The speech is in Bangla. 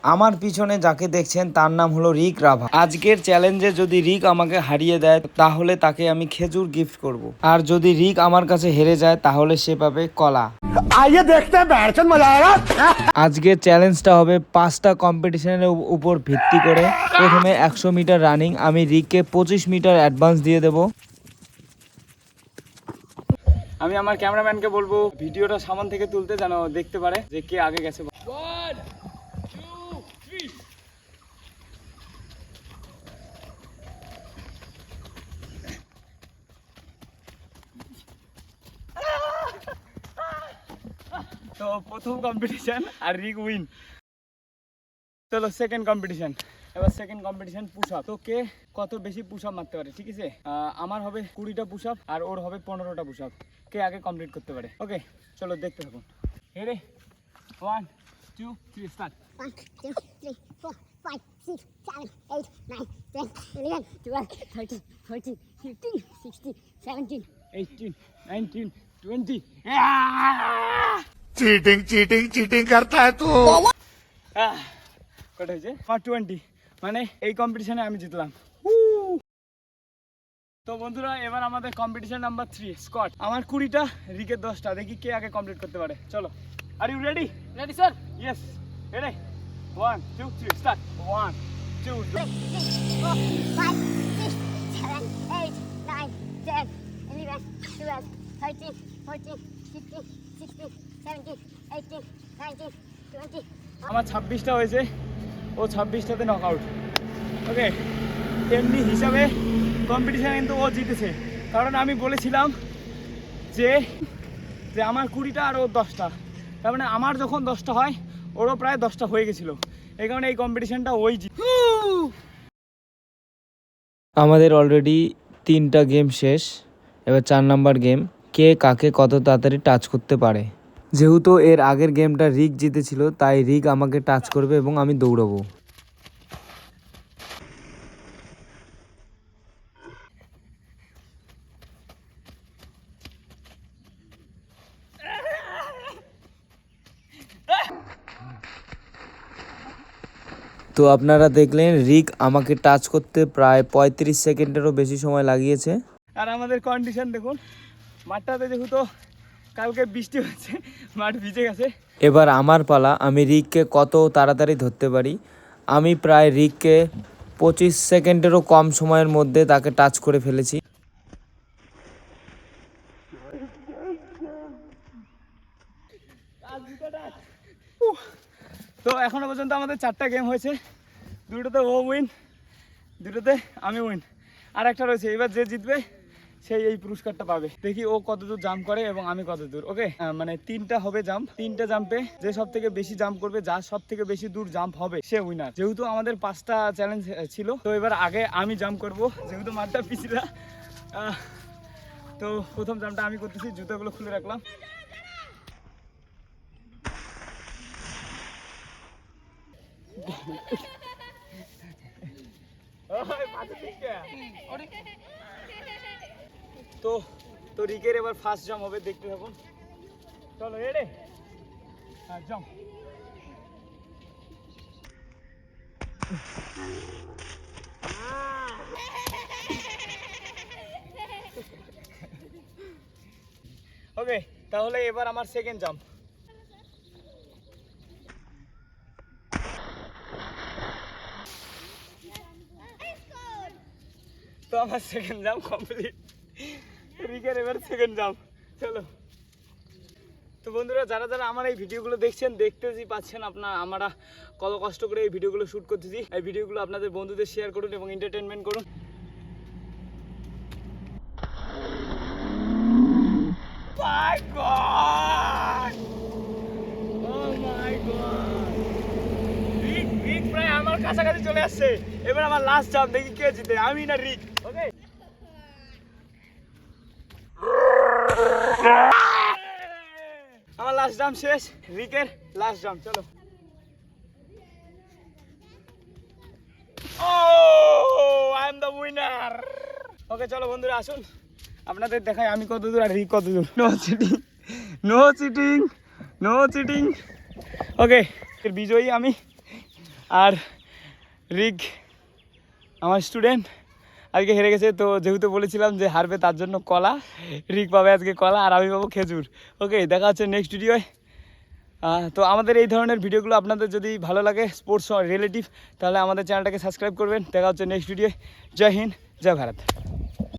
আমার পিছনে যাকে দেখছেন তার নাম হলো রিক রাভা। আজকের চ্যালেঞ্জে যদি রিক আমাকে হারিয়ে দেয় তাহলে তাকে আমি খেজুর গিফট করব। আর যদি রিক আমার কাছে হেরে যায় তাহলে সে পাবে কলা। আইয়ে দেখতে हैं মজা আয়েগা। আজকের চ্যালেঞ্জটা হবে 5টা কম্পিটিশনের উপর ভিত্তি করে। প্রথমে 100 মিটার রানিং, আমি রিককে 25 মিটার অ্যাডভান্স দিয়ে দেব। আমি আমার ক্যামেরাম্যানকে বলবো ভিডিওটা সামনে থেকে তুলতে যেন দেখতে পারে যে কে আগে গেছে। তো প্রথম কম্পিটিশন আর রিক উইন। চলো সেকেন্ড কম্পিটিশন। এবার সেকেন্ড কম্পিটিশন পুশ আপ। তো কে কত বেশি পুশ আপ মারতে পারে, ঠিক আছে? আমার হবে 20টা পুশ আপ আর ওর হবে 15টা পুশ আপ। কে আগে কমপ্লিট করতে পারে। ওকে চলো দেখতে থাকুন। Ready 1 2 3 start. 1 2 3 4 5 6 7 8 9 10 11 12 13 14 15 16 17 18 19 20। Cheating cheating cheating करता है तू। কত হয়েছে? 20, মানে এই কম্পিটিশনে আমি জিতলাম। তো বন্ধুরা এবার আমাদের কম্পিটিশন নাম্বার 3 স্কট। আমার 20টা, রিকের 10টা। দেখি কে আগে কমপ্লিট করতে পারে। চলো। Are you ready? Ready sir? Yes ready 1 2 3 start. 1 2 4 5 6 7 8 9 10 11 12 13 14 15 16 17 18 19 20 আমার 26টা হয়েছে, ও 26টাতে নক আউট। ওকে, এমনি হিসাবে কম্পিটিশান কিন্তু ও জিতেছে, কারণ আমি বলেছিলাম যে যে আমার 20টা আর ওর 10টা। তার মানে আমার যখন 10টা হয় ওরও প্রায় 10টা হয়ে গেছিলো। এই কারণে এই কম্পিটিশানটা ওই জিতে। আমাদের অলরেডি 3টা গেম শেষ। এবার 4 নাম্বার গেম, কে কাকে কত তাড়াতাড়ি টাচ করতে পারে। যেহেতু এর আগের গেমটা রিক জিতেছিল তাই রিক আমাকে টাচ করবে এবং আমি দৌড়াবো। তো আপনারা দেখলেন রিক আমাকে টাচ করতে প্রায় 35 সেকেন্ডেরও বেশি সময় লাগিয়েছে। আর আমাদের কন্ডিশন দেখুন, মাঠটাতে যেহেতু কালকে বৃষ্টি হচ্ছে, মাঠ ভিজে গেছে। এবার আমার পালা, আমি রিককে কত তাড়াতাড়ি ধরতে পারি। আমি প্রায় রিককে 25 সেকেন্ডেরও কম সময়ের মধ্যে তাকে টাচ করে ফেলেছি। তো এখনো পর্যন্ত আমাদের 4টা গেম হয়েছে, 2টোতে ও উইন, 2টোতে আমি উইন। আর একটা রয়েছে, এবার যে জিতবে সেই এই পুরস্কারটা পাবে। দেখি ও কতদূর জাম্প করে এবং আমি কতদূর। ওকে, মানে 3টা হবে জাম্প, 3টে জাম্পে যে সব থেকে বেশি জাম্প করবে, যার সব থেকে বেশি দূর জাম্প হবে সে উইনার। যেহেতু আমাদের 5টা চ্যালেঞ্জ ছিল, তো এবার আগে আমি জাম্প করব, যেহেতু মাঠটা পিছিলা। তো প্রথম জাম্পটা আমি করতেছি, জুতোগুলো খুলে রাখলাম। তো তো রিকের এবার ফার্স্ট জাম্প হবে, দেখতে থাকুন। চলো রেডি, হ্যাঁ জাম্প। ওকে, তাহলে এবার আমার সেকেন্ড জাম্প। তো আমার সেকেন্ড জাম্প কমপ্লিট। রিকের এবার সেকেন্ড জাম্প। চলো। তো বন্ধুরা যারা যারা আমার এই ভিডিওগুলো দেখছেন, দেখতেই পাচ্ছেন আমরা কত কষ্ট করে এই ভিডিওগুলো শ্যুট করতেছি। এই ভিডিওগুলো আপনাদের বন্ধুদের শেয়ার করুন এবং এন্টারটেনমেন্ট করুন। My God! Oh my God! রিক প্রায় আমার কাছাকাছি চলে আসছে। এবার আমার লাস্ট জাম্প, দেখি কে জিতে, আমি না রিক। ওকে, আমার লাস্ট জাম্প শেষ, রিকের লাস্ট জাম্প। চলো। I am the winner. Okay চলো বন্ধুরা আসুন আপনাদের দেখাই আমি কত দূর আর রিক কত দূর। No cheating, no cheating, no cheating. Okay, বিজয়ী আমি। আর রিক আমার স্টুডেন্ট আজকে হেরে গেছে, তো যেহেতু বলেছিলাম যে হারবে তার জন্য কলা, রিক পাবে আজকে কলা আর আমি পাবো খেজুর। ওকে, দেখা হচ্ছে নেক্সট ভিডিওয়। তো আমাদের এই ধরনের ভিডিওগুলো আপনাদের যদি ভালো লাগে স্পোর্টস রিলেটিভ, তাহলে আমাদের চ্যানেলটাকে সাবস্ক্রাইব করবেন। দেখা হচ্ছে নেক্সট ভিডিওয়। জয় হিন্দ, জয় ভারত।